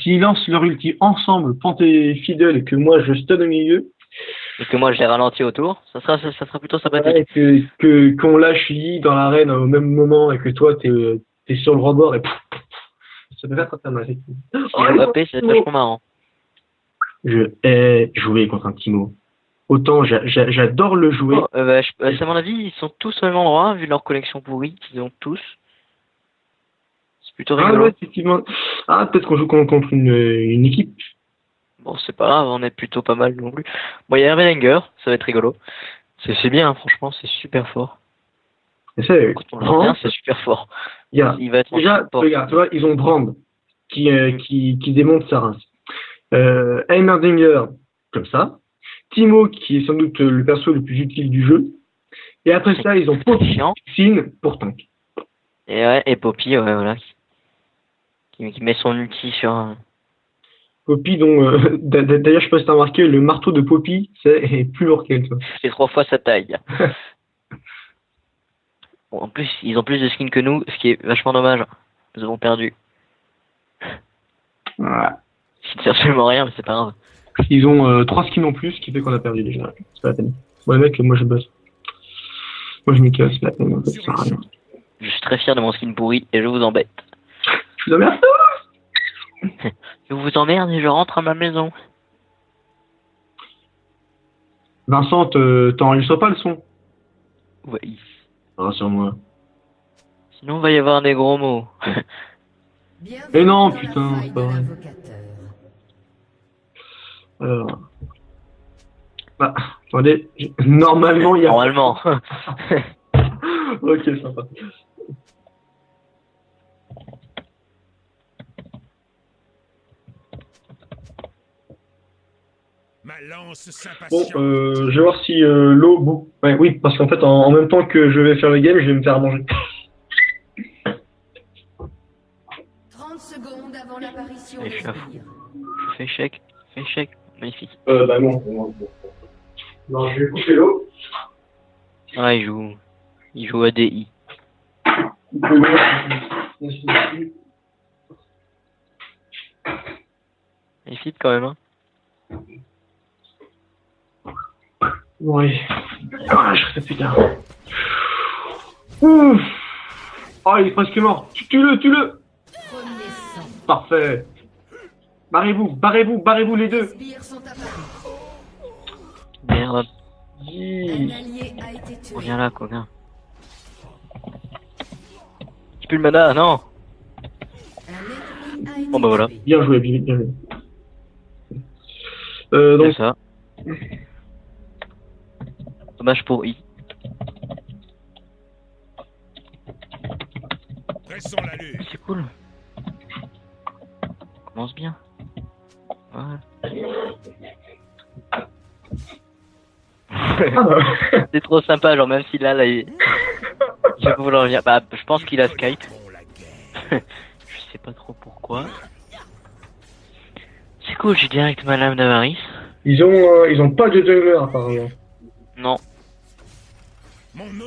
s'ils lancent leur ulti ensemble, Panté et Fiddle, et que moi je stun au milieu, Et que moi je les ralentis autour, ça sera plutôt sympathique. ouais, qu'on lâche Yi dans l'arène au même moment et que toi t'es sur le rebord et ça peut être pas mal. Si joue AP, c'est vachement marrant. Je hais jouer contre un Timo. Autant j'adore le jouer. Oh, c'est à mon avis, ils sont tous au même endroit, vu leur collection pourrie qu'ils ont tous. C'est plutôt Ah rigolo. ouais, effectivement. Ah, peut-être qu'on joue contre une équipe. Bon, c'est pas grave, on est plutôt pas mal non plus. Bon, il y a Ermenanger, ça va être rigolo. C'est bien, hein, franchement, c'est super fort. Et ça, Quand on le voit bien, c'est super fort. il y a, Il va être déjà, regarde, tu vois, ils ont Brand qui démonte sa race. Heimerdinger, comme ça. Timo, qui est sans doute le perso le plus utile du jeu. Et après ça, ils ont Poppy, Xin pour tank. Et ouais, et Poppy, ouais, voilà. Qui met son ulti sur un... Poppy, dont, d'ailleurs, je sais pas si t'as remarqué, le marteau de Poppy, c'est plus lourd qu'elle, toi. C'est 3 fois sa taille. Bon, en plus, ils ont plus de skins que nous, ce qui est vachement dommage. Nous avons perdu. Voilà. Ce qui ne sert absolument à rien, mais c'est pas grave. Ils ont 3 skins en plus, ce qui fait qu'on a perdu déjà. C'est pas la peine. Bon, les mecs, moi je bosse. Moi je m'y casse, c'est pas la peine, ça sert à rien. Je suis très fier de mon skin pourri et je vous embête. Je vous emmerde. Je vous emmerde et je rentre à ma maison. Vincent, t'enregistres pas le son? Oui. Rassure-moi. Sinon, il va y avoir des gros mots. Mais non, putain, c'est pas vrai. Alors. Bah, attendez, normalement il y a. Normalement. Ok, sympa. Bon, je vais voir si l'eau. Bon, ouais, oui, parce qu'en fait, en même temps que je vais faire le game, je vais me faire manger. 30 secondes avant l'apparition Et des je suis à fond. sbires. Je fais échec, magnifique. Bah non. Non, je vais couper l'eau. Ah, il joue ADI. Magnifique quand même, hein. Oui. Ah, je serais putain. Oh, il est presque mort. Tue-le. Premier sang. Parfait. Barrez-vous les deux. Les sbires sont apparus. Merde. Un allié a été tué. Reviens là, coquin. J'ai plus le mana, non. Un ennemi a été Bon bah voilà. tué. Bien joué. C'est Donc, ça. Dommage pour I. C'est cool. On commence bien. Voilà. C'est trop sympa, genre même si là il va vouloir revenir. Bah, je pense qu'il a Skype. Je sais pas trop pourquoi. C'est cool, j'ai direct ma lame d'avarice. ils ont pas de jungler apparemment. Non.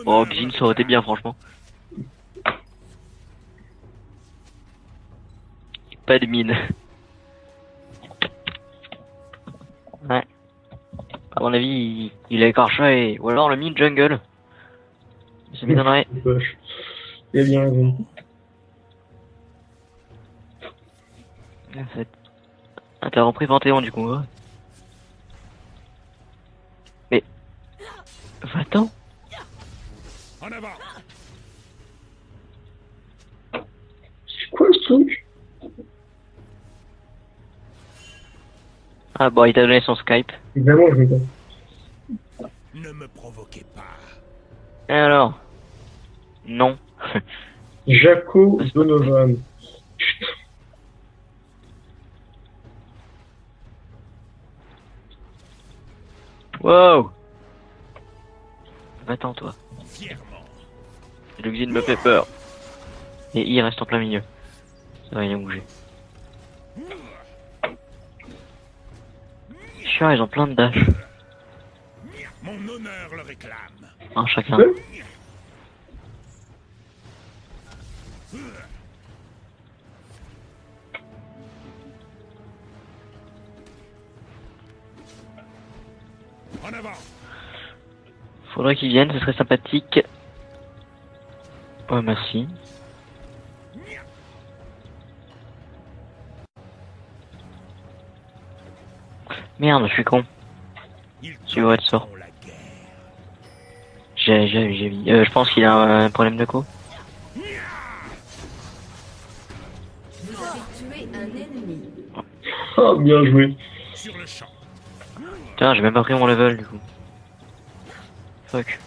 Oh, Xin, ça aurait été bien, franchement. Pas de mine. Ouais. À mon avis, il a écorché, ou alors le mid jungle. Ça m'étonnerait. Il a bien raison. Ah, t'as repris Panthéon du coup, hein. Mais... Va-t'en. En avant. C'est quoi ce truc? Ah bon, il t'a donné son Skype. Évidemment, je me Ne me provoquez pas. Et alors? Non. Jaco Donovan. Wow. Va-t'en toi. Fièrement. Le Xin me fait peur. Et il reste en plein milieu. Ça va rien bouger. Chiant, ils ont plein de dash. Mon honneur le réclame. Un chacun. En avant. Faudrait qu'ils viennent, ce serait sympathique. Ouais, merci. Merde, je suis con. Tu vois, sort. La guerre. J'ai vu. Je pense qu'il a un problème de co. Vous avez tué un ennemi. Oh, bien joué. Sur le champ. Putain, j'ai même pas pris mon level du coup. Fuck.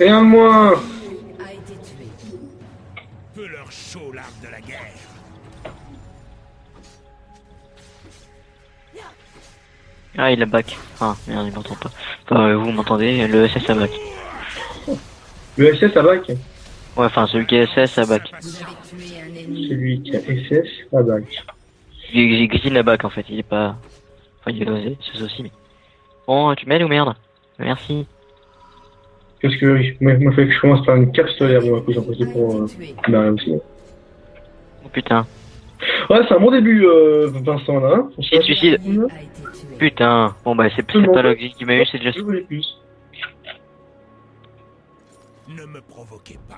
Et un de moins. A été tué. Peu leur chaud l'art de la guerre. Ah, il a back. Ah, merde, il m'entend pas. Enfin, vous m'entendez, le SS a back. Le SS à bac. Ouais, enfin, celui qui est SS a back. Vous avez tué un ennemi. Celui qui a SS à bac. Xin a back en fait, il est pas. Enfin, il est osé, c'est aussi, mais. Bon, tu m'aides ou merde? Merci. Qu'est-ce que oui, moi fait que je commence par une cape solaire, moi, que j'en A profite pour été tué. Marie aussi. Oh putain. Ouais, c'est un bon début, Vincent, là. Hein. Si, suicide. A été tué. Putain. Bon bah, c'est Tout le pas monde. l'Oxy qui m'a eu, c'est déjà. Je voulais plus. Ne me provoquez pas.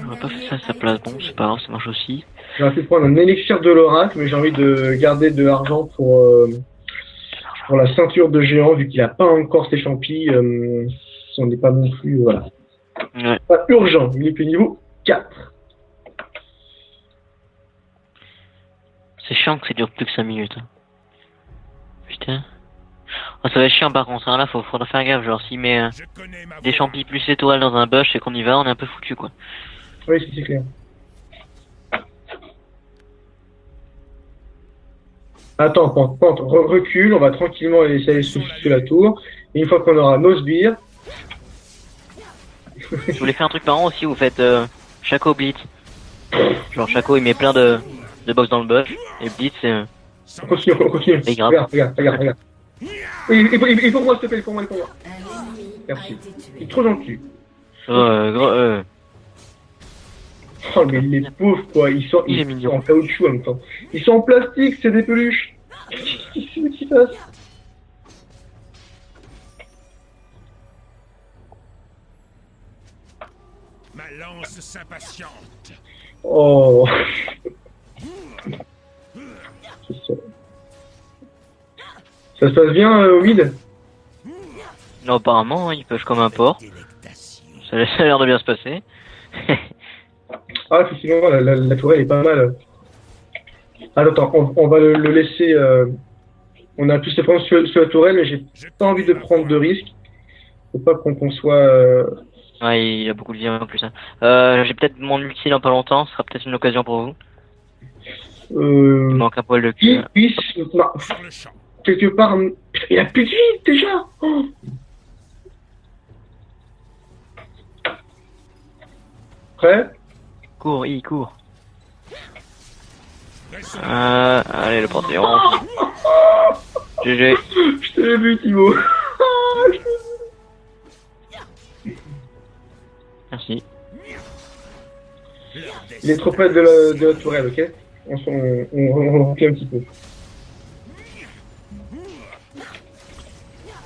On va pas faire ça à sa place, bon, c'est pas grave, ça marche aussi. J'aurais pu prendre un élixir de l'oracle, mais j'ai envie de garder de l'argent pour la ceinture de géant, vu qu'il a pas encore ses champis. On n'est pas non plus, voilà. Ouais. Pas urgent, il est que niveau 4. C'est chiant que ça dure plus que 5 minutes. Hein. Putain. Oh, ça va être chiant par contre, hein. Là, faudra faire gaffe, genre s'il met Je connais ma des voix. champis plus étoiles dans un bush et qu'on y va, on est un peu foutu quoi. Oui, c'est clair. Attends, pente, recule, on va tranquillement essayer d'aller sous la tour. Et une fois qu'on aura nos sbires, Je voulais faire un truc marrant aussi, vous faites Shaco Blitz. Genre Shaco il met plein de box dans le bush, et Blitz on continue. Et grave. Regarde. Et pour moi, s'il te plaît, pour moi. Un ennemi a Merci. été Il est tué. trop gentil. gros, Oh, mais les pauvres, quoi, ils sont Il est mignon. en caoutchouc en même temps. Ils sont en plastique, c'est des peluches. Qu'est-ce qu'ils fassent? Ma lance s'impatiente. Oh. C'est ça. Ça se passe bien, Weed? non apparemment il pêche comme un porc, Délectation. ça a l'air de bien se passer. Ah, effectivement, la tourelle est pas mal. Attends, on va le laisser. On a tous ces problèmes sur la tourelle, mais j'ai pas envie de prendre de risques. Faut pas qu'on soit. Ouais, il a beaucoup de vie en plus. Hein. J'ai peut-être mon ulti dans pas longtemps, ce sera peut-être une occasion pour vous. Il manque un poil de cul. Là. Non, Sur le champ. quelque part. Il a plus de vie déjà. Oh. Prêt? Cours, il court. Reste- Allez le Panthéon. GG. Je t'avais vu, Thibaut. Merci. Leur Il est trop près de la tourelle, ok? On recule un petit peu.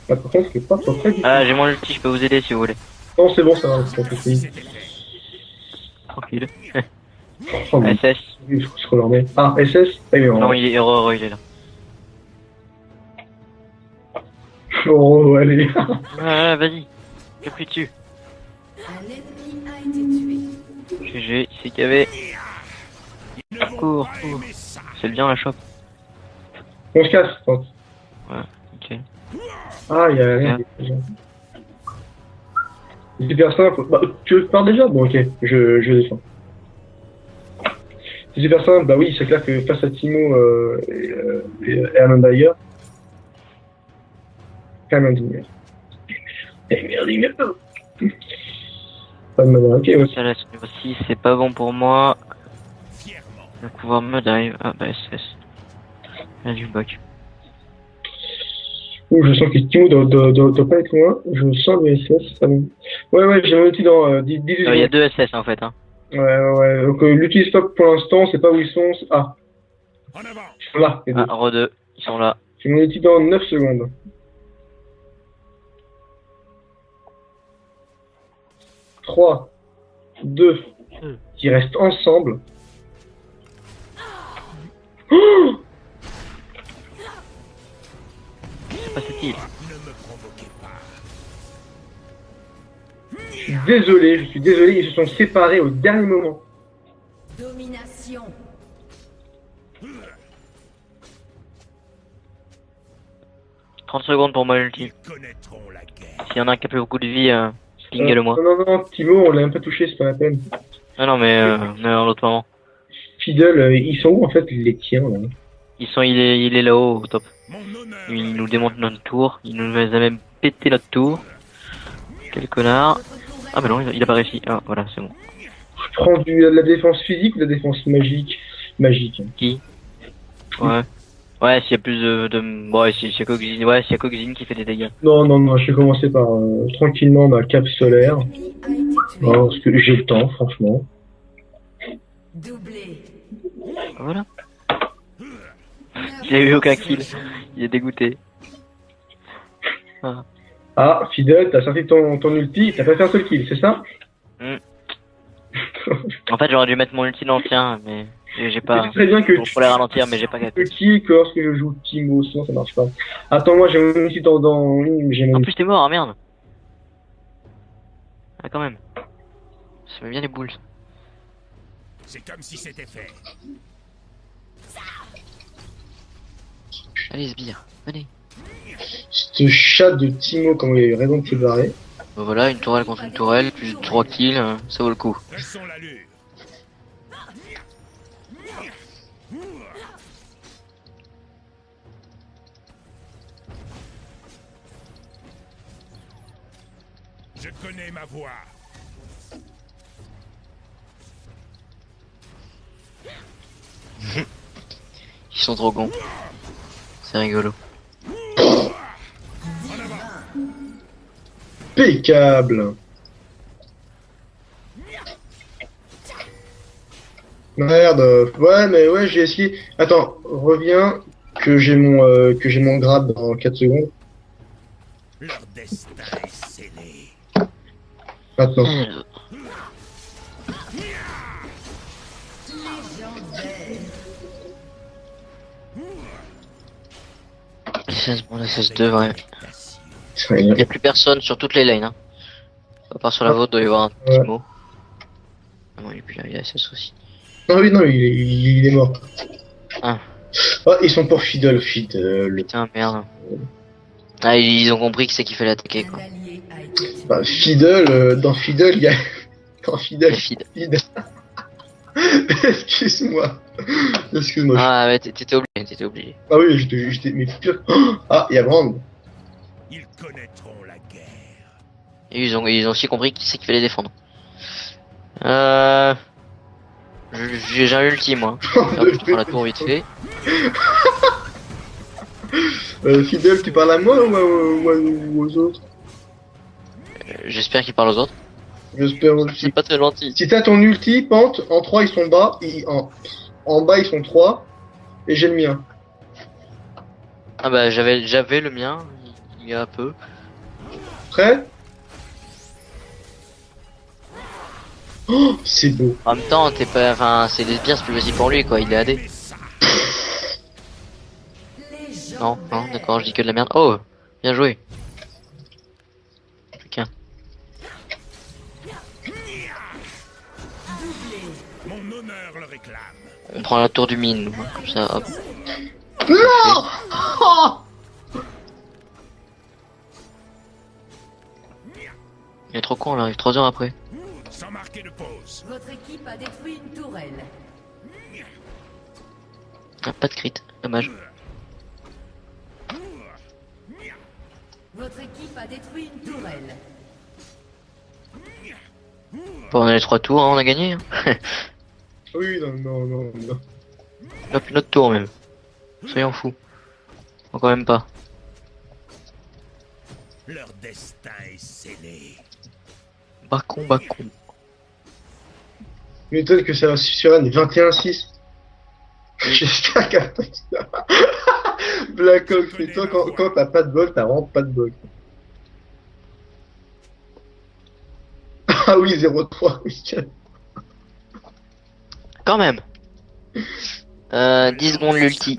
Par contre, c'est pas trop près du tout. Ah, j'ai mon ulti, je peux vous aider si vous voulez. Non, c'est bon, ça va, c'est pas possible. Tranquille. Oh, mais SS. je se remets. Ah, SS? Ah, il est Non, en... il est heureux, il est là. Oh, allez. Ah, vas-y. J'ai pris dessus. Un ennemi a été tué. GG, il s'est cavé. Ils ne vont Cours, pas cours. aimer ça. C'est bien la chope. On se casse, attends. Ok. Ah, il y a rien. C'est super simple. Bah, tu pars déjà? Bon, ok, je descends. C'est super simple. Bah oui, c'est clair que face à Timo et Hermandinger. Hermandinger. Pas de manière. Ok, ouais. Ça laisse aussi, c'est pas bon pour moi. Fièrement. Je vais pouvoir me dive. Ah bah SS. Il y a du bug. Ouh, je sens que Timo doit pas être loin. Je sens le SS. Ça me... Ouais, j'ai mon outil dans 10 Il y a secondes. 2 SS en fait. Hein. Ouais. Donc l'utilise pas pour l'instant, c'est pas où ils sont. Ah. En avant. Ils sont là, les deux. Ah, re 2, ils sont là. C'est mon ulti dans 9 secondes. 3, 2, qui restent ensemble. Oh, C'est pas cette île. Ne me provoquez pas. je suis désolé, ils se sont séparés au dernier moment. Domination. 30 secondes pour moi ulti. Ils connaîtront la guerre. S'il y en a un qui a plus beaucoup de vie, ping-le moi. Non, Timo, on l'a même pas touché, c'est pas la peine. Ah non, mais à l'autre moment. Fiddle, ils sont où en fait les tiens là? Il est là-haut au top. Mon honneur. Il nous démonte notre tour. Il nous a même pété notre tour. Quel connard. Ah bah non, il a pas réussi. Ah voilà, c'est bon. Je prends la défense physique ou la défense magique? Magique. Qui? Ouais. Ouais, s'il y a plus ouais, s'il y a Coxine, ouais, s'il y a Coxine qui fait des dégâts. Non, je vais commencer par tranquillement ma cape solaire. L'ennemi a été tué. Non, parce que j'ai le temps, franchement. Doublé. Ah, voilà. Il a eu aucun kill. Il est dégoûté. Ah. Ah, Fiddle, t'as sorti ton ulti, t'as pas fait un seul kill, c'est ça? En fait, j'aurais dû mettre mon ulti dans le tien, mais j'ai pas. C'est très bien que Pour les ralentir, mais j'ai pas le capté. kill que lorsque je joue Timo, sinon ça marche pas. Attends, moi j'ai mon ulti dans une, j'ai En mon plus, t'es mort, ah merde. Ah, quand même. Ça met bien les boules. C'est comme si c'était fait. Allez, sbire. Allez. Ce chat de Timo, comment il a eu raison de se barrer. Bah voilà, une tourelle contre une tourelle, plus de 3 kills, ça vaut le coup. Dressons l'allure. Je connais ma voix. Ils sont trop cons. C'est rigolo. Impeccable. Merde. Ouais, mais ouais, j'ai essayé. Attends, reviens que j'ai mon grab dans 4 secondes. Leur destin est scellé. Maintenant. Légendaire. 16 bon, la 16-2, ouais. Putain, Il n'y a plus personne sur toutes les lanes. Hein. À part sur la vôtre, il doit y avoir un petit Ouais. mot. Ah non, il est plus là, il a 16 aussi. Ah oui, non, il est mort. Ah. Ah, ils sont pour Fiddle. Fiddle. Putain, merde. Ah, ils ont compris que c'est qu'il fallait attaquer, quoi. Un allié a été tué. Bah, Fiddle, dans Fiddle, il y a. Dans Fiddle, Le feed. Fiddle. Excuse-moi. Excuse-moi. Ah, ouais, t'étais obligé. Ah oui, j'étais. Mais pire. Ah, il y a Brand. Ils connaîtront la guerre. Et ils ont aussi compris qui c'est qu'il fallait défendre. J'ai un ulti, moi. Hop, je prends la tour vite fait. Fiddle, tu parles à moi ou aux autres? J'espère qu'il parle aux autres. J'espère C'est aussi. pas très gentil. Si t'as ton ulti, Pente, en 3 ils sont bas, en bas ils sont 3, et j'ai le mien. Ah bah j'avais le mien, il y a un peu. Prêt? Oh, c'est beau. En même temps, t'es pas, enfin, c'est les sbires, c'est plus facile pour lui, quoi. Il est AD. Non, d'accord, je dis que de la merde. Oh, bien joué. Putain. Mon honneur le réclame. On prend la tour du mine, nous, hein, comme ça, hop. Non! Oh, Il est trop con, on arrive 3 heures après. Sans marquer de pause. Votre équipe a détruit une tourelle. Ah, pas de crit, dommage. Votre équipe a détruit une tourelle. Bon, on a les 3 tours, hein, on a gagné. Hein. oui, non. Hop, notre tour même. Soyons fous. Encore même pas. Leur destin est scellé. Bacon. M'étonne que ça va sur un 21-6. J'espère qu'après ça. Black Ops, mais toi, quand t'as pas de bol, t'as vraiment pas de bol. Ah oui, 0-3, oui. Quand même. 10 secondes l'ulti.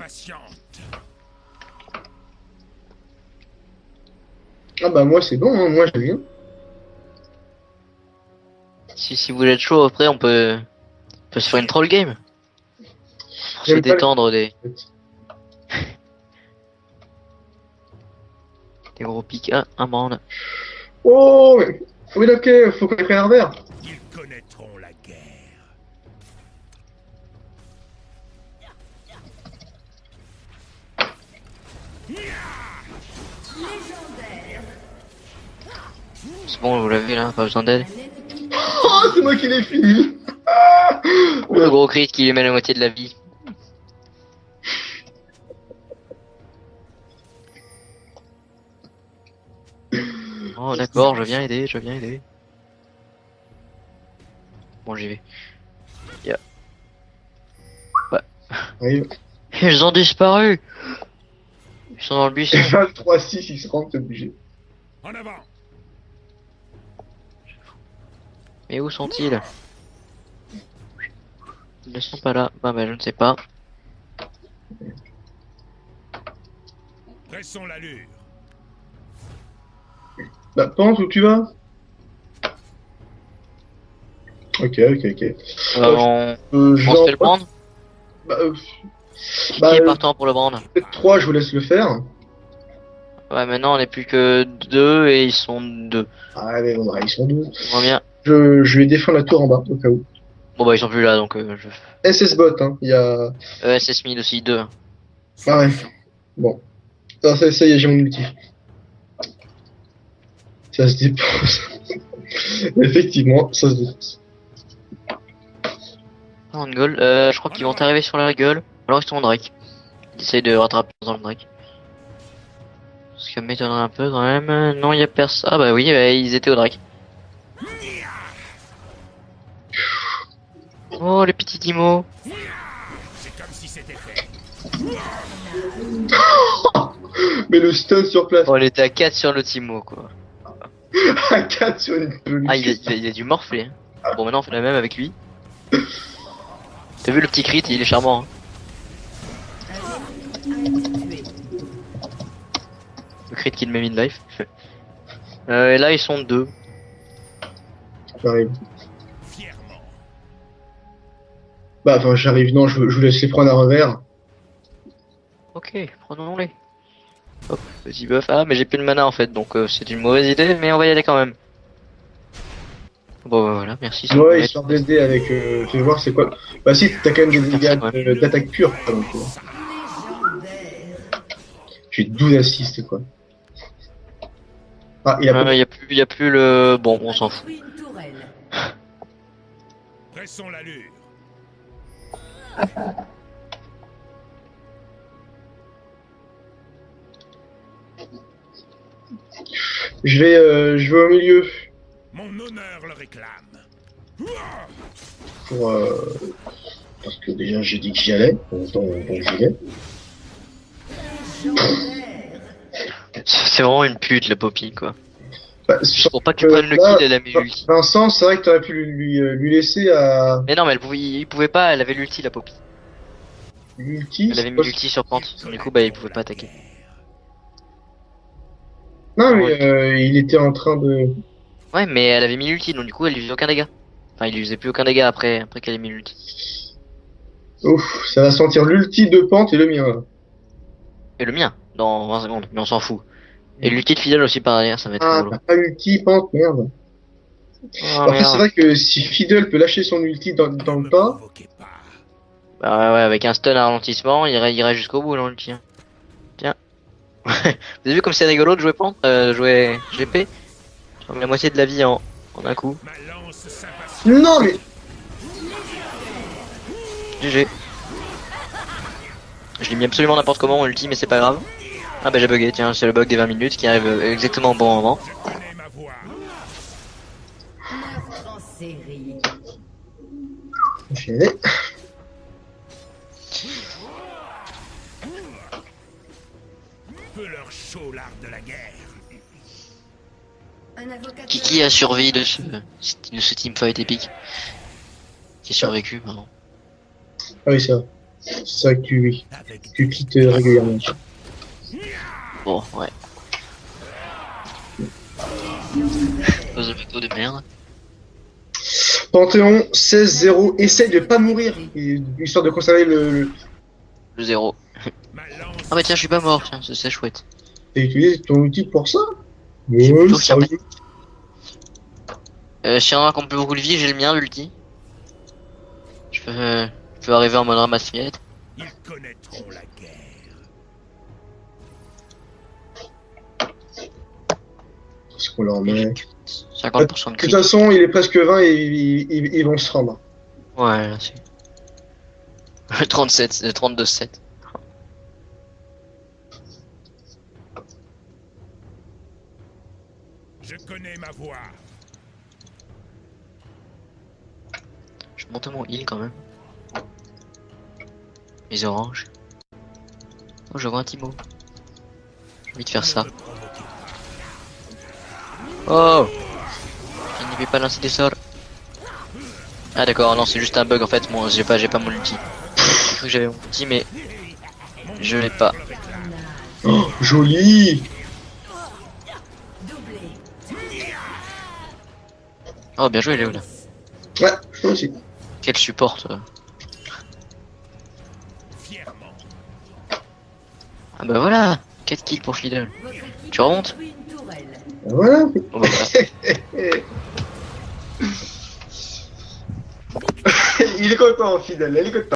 Ah bah moi c'est bon, hein, moi j'ai bien. Si vous êtes chaud après on peut se faire une troll game. Pour se J'aime pas les- détendre des gros pics. Ah, un bande. Oh mais... Oui ok, faut qu'on prenne un verre. Ils connaîtront la guerre. Légendaire. C'est bon, vous l'avez là, pas besoin d'aide. Oh c'est moi qui l'ai fini. Le gros crit qui lui met la moitié de la vie. Oh d'accord, je viens aider. Bon j'y vais. Arrive. Ils ont disparu. Ils sont dans le buisson. 23-6, ils se rendent obligés. En avant. Mais où sont-ils? Ils ne sont pas là. Bah je ne sais pas. Pressons l'allure. Bah pense où tu vas. Ok. On Je se vais fait le brand? Bah, Qui bah, est partant pour le brand? peut-être 3, je vous laisse le faire. Ouais maintenant on est plus que 2 et ils sont 2. Ah mais bon, bah, ils sont deux. On va bien. Je vais défendre la tour en bas, au cas où. Bon bah ils sont plus là donc SS bot, hein, il y a... SS 1000 aussi 2. Ah ouais. Bon. Ah, ça y est, j'ai mon ulti. Ça se dépose. Effectivement, ça se dépose. En goal. Je crois qu'ils vont arriver sur la gueule. Alors ils sont en Drake. Ils essayent de rattraper dans le Drake. Ce qui m'étonnerait un peu quand même. Non, il y a personne. Ah bah oui, ils étaient au Drake. Oh les petits Timo. C'est comme si c'était fait. Mais le stun sur place, Oh, on était à 4 sur le Timo quoi. à 4 sur une peluche. Ah, il a dû morfler. Hein. Bon, maintenant on fait la même avec lui. T'as vu le petit crit, il est charmant. Hein. Le crit qui le met mid-life. Et là ils sont 2. J'arrive. Fièrement. Bah, enfin, j'arrive, non, je vous laisse les prendre à revers. Ok, prenons-les. Hop, petit buff. Ah, mais j'ai plus de mana en fait, donc c'est une mauvaise idée, mais on va y aller quand même. Bon, bah, voilà, merci. ça me Ouais, permet- histoire d'aider avec. Je vais voir c'est quoi. Bah, si, t'as quand même des dégâts Ouais. d'attaque pure, quoi, donc. Légendaire. J'ai 12 assists, quoi. Ah, il a pas. y a plus le. Bon, on s'en fout. Une tourelle. Pressons l'allure. Je vais au milieu Mon honneur le réclame. pour. Parce que déjà, j'ai dit que j'y allais, donc j'y vais. Légendaire. C'est vraiment une pute, le Poppy, quoi. Bah, Juste pour pas qu'il que prenne le là, kill, elle a mis l'ulti. Vincent, c'est vrai que t'aurais pu lui laisser à Mais non, mais il pouvait pas, elle avait l'ulti, la Poppy. l'ulti. Elle avait mis l'ulti sur pente. Du coup, bah, il pouvait pas attaquer. Non, mais il était en train de. Ouais, mais elle avait mis l'ulti, donc du coup, elle lui faisait aucun dégât. Enfin, il lui faisait plus aucun dégât après qu'elle ait mis l'ulti. Ouf, ça va sentir l'ulti de pente et le mien. Là. Et le mien, dans 20 secondes, mais on s'en fout. Et l'ulti de Fidel aussi par derrière, ça va être Ah, rigolo. t'as pas ulti, pente, merde. Oh, Après, c'est merde. vrai que si Fiddle peut lâcher son ulti dans Ne le tas, provoquez pas. Bah ouais, avec un stun à ralentissement, il irait jusqu'au bout, là, l'ulti. Hein. Tiens. Vous avez vu comme c'est rigolo de jouer pente, jouer GP? On met la moitié de la vie en un coup. Ma lance s'impatiente. non mais GG. Je l'ai mis absolument n'importe comment en ulti, mais c'est pas grave. Ah bah j'ai bugué, tiens, c'est le bug des 20 minutes qui arrive exactement au bon moment. Je connais ma voix. Meurtre en série. j'y vais. Qui a survécu de ce teamfight épique? Qui a survécu, pardon. Ah oui, c'est vrai. C'est ça que Avec tu quittes régulièrement. Bon, ouais. Pose de bateau de merde. Panthéon 16-0, essaye de pas mourir, histoire de conserver le... Le 0. ma lance. Ah bah tiens, je suis pas mort, tiens, c'est chouette. T'as utilisé ton outil pour ça? J'ai Ouais, plutôt sérieux. Si on compte plus beaucoup de vie, j'ai le mien, l'ulti. Je peux arriver en mode ramasse fillette. Ils connaîtront la guerre. Qu'est-ce qu'on leur met? 50% de De crit. toute façon, il est presque 20 et ils vont se rendre. Ouais, là, c'est... 37, 32-7. Je connais ma voix. Je monte mon heal quand même. Les oranges. Oh, je vois un Timo. J'ai envie de faire ça. Ne me provoquez Oh! Je n'y vais pas lancer des sorts. Ah d'accord, non, c'est juste un bug en fait. Bon, j'ai pas mon ulti. J'ai cru que j'avais mon ulti, mais je l'ai pas. Oh, joli! Oh, bien joué, Léo là. Ouais, je aussi. Quel support, toi. fièrement. Ah bah voilà! 4 kills pour Fiddle. Tu remontes? Voilà. Bon bah voilà. Il est content, fidèle, il est content.